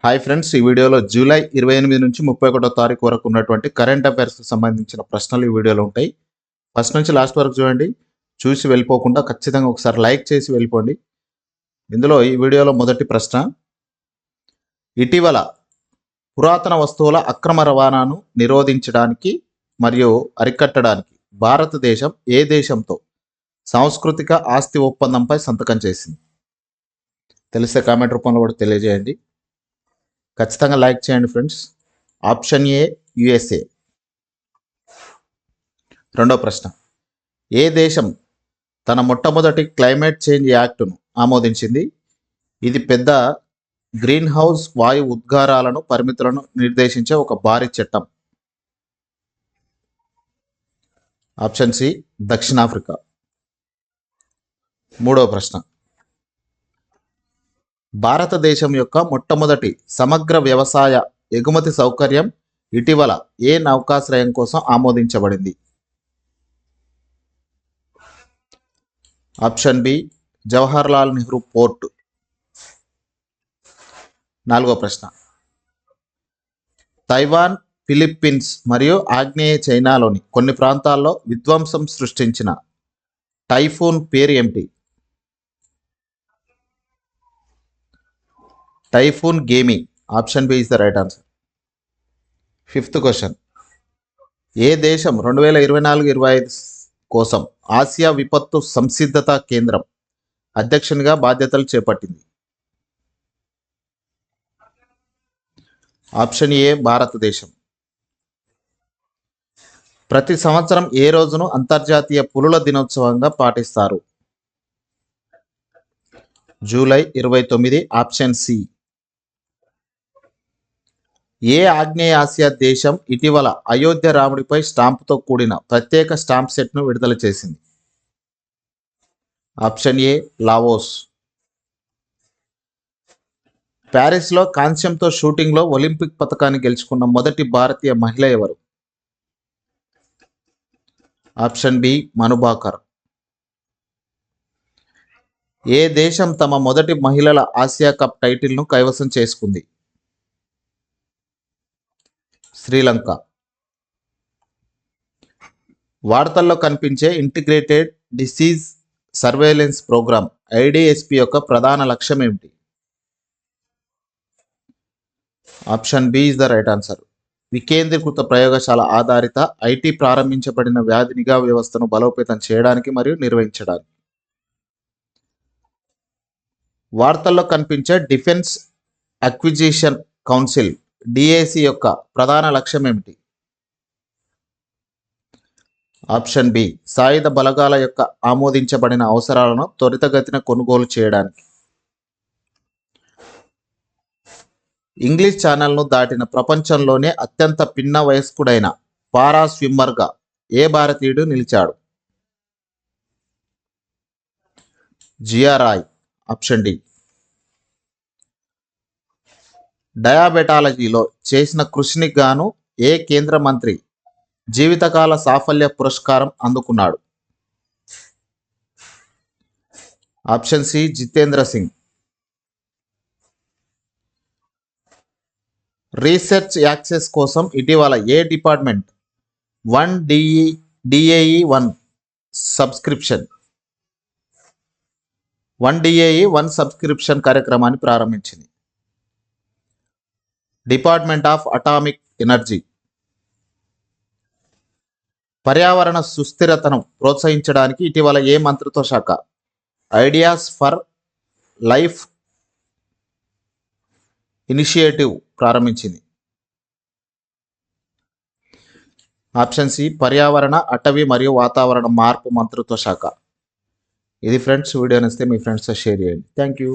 Hi friends, ఈ వీడియోలో July 28 నుంచి 31 తారీఖు వరకు ఉన్నటువంటి కరెంట్ అఫైర్స్కి సంబంధించిన ప్రశ్నలు ఈ వీడియోలో ఉంటాయి. ఫస్ట్ నుంచి లాస్ట్ వరకు చూడండి. చూసి వెళ్ళిపోకుండా ఖచ్చితంగా ఒకసారి లైక్ చేసి వెళ్ళిపోండి. ఇందులో ఈ వీడియోలో మొదటి ప్రశ్న, ఇటీవల పురాతన వస్తువుల అక్రమ రవాణాను నిరోధించడానికి మరియు అరికట్టడానికి భారతదేశం ఏ దేశంతో సాంస్కృతిక ఆస్తి ఒప్పందంపై సంతకం చేసింది? తెలిస్తే కామెంట్ రూపంలో కూడా తెలియజేయండి. ఖచ్చితంగా లైక్ చేయండి ఫ్రెండ్స్. Option A USA. రెండో ప్రశ్న, ఏ దేశం తన మొట్టమొదటి క్లైమేట్ చేంజ్ యాక్ట్ను ఆమోదించింది? ఇది పెద్ద గ్రీన్ హౌస్ వాయు ఉద్గారాలను పరిమితులను నిర్దేశించే ఒక భారీ చట్టం. ఆప్షన్ సి దక్షిణాఫ్రికా. మూడవ ప్రశ్న, భారతదేశం యొక్క మొట్టమొదటి సమగ్ర వ్యవసాయ ఎగుమతి సౌకర్యం ఇటీవల ఏ నౌకాశ్రయం కోసం ఆమోదించబడింది? Option B Jawaharlal Nehru port. నాలుగో ప్రశ్న, తైవాన్, ఫిలిప్పీన్స్ మరియు ఆగ్నేయ చైనాలోని కొన్ని ప్రాంతాల్లో విధ్వంసం సృష్టించిన టైఫూన్ పేరు ఏమిటి? Typhoon Gaemi. Option B is the right answer. Fifth question, ఏ దేశం 2024-25 కోసం ఆసియా విపత్తు సంసిద్ధత కేంద్రం అధ్యక్షునిగా బాధ్యతలు చేపట్టింది? ఆప్షన్ ఏ భారతదేశం. ప్రతి సంవత్సరం ఏ రోజును అంతర్జాతీయ పులుల దినోత్సవంగా పాటిస్తారు? జూలై 29. Option C. ఏ ఆగ్నేయ ఆసియా దేశం ఇటీవల అయోధ్య రాముడిపై స్టాంపుతో కూడిన ప్రత్యేక స్టాంప్ సెట్ను విడుదల చేసింది? Option A Laos. ప్యారిస్లో కాంస్యంతో షూటింగ్లో ఒలింపిక్ పతకాన్ని గెలుచుకున్న మొదటి భారతీయ మహిళ ఎవరు? Option B Manu Bhaker. ఏ దేశం తమ మొదటి మహిళల ఆసియా కప్ టైటిల్ను కైవసం చేసుకుంది? శ్రీలంక. వార్తల్లో కనిపించే integrated disease surveillance programme IDSP యొక్క ప్రధాన లక్ష్యం ఏమిటి? Option B is the right answer. వికేంద్రీకృత ప్రయోగశాల ఆధారిత ఐటీ ప్రారంభించబడిన వ్యాధి నిఘా వ్యవస్థను బలోపేతం చేయడానికి మరియు నిర్వహించడానికి. వార్తల్లో కనిపించే డిఫెన్స్ అక్విజిషన్ కౌన్సిల్ డిఏసి యొక్క ప్రధాన లక్ష్యం ఏమిటి? ఆప్షన్ బి సాయుధ బలగాల యొక్క ఆమోదించబడిన అవసరాలను త్వరితగతిన కొనుగోలు చేయడానికి. ఇంగ్లీష్ ఛానల్ను దాటిన ప్రపంచంలోనే అత్యంత పిన్న వయస్కుడైన పారా స్విమ్మర్గా ఏ భారతీయుడు నిలిచాడు? జియా రాయ్. Option D. డయాబెటాలజీలో చేసిన కృషికి గాను ఏ కేంద్ర మంత్రి జీవితకాల సాఫల్య పురస్కారం అందుకున్నాడు? Option C Jitendra Singh. Research access కోసం ఇటీవల ఏ డిపార్ట్మెంట్ 1 సబ్స్క్రిప్షన్ కార్యక్రమాన్ని ప్రారంభించింది? Department of atomic energy. పర్యావరణ సుస్థిరతను ప్రోత్సహించడానికి ఇటీవల ఏ మంత్రిత్వ శాఖ ఐడియాస్ ఫర్ లైఫ్ ఇనిషియేటివ్ ప్రారంభించింది? ఆప్షన్ సి పర్యావరణ, అటవీ మరియు వాతావరణ మార్పు మంత్రిత్వ శాఖ. ఇది ఫ్రెండ్స్, వీడియో నచ్చితే మీ ఫ్రెండ్స్తో షేర్ చేయండి. Thank you.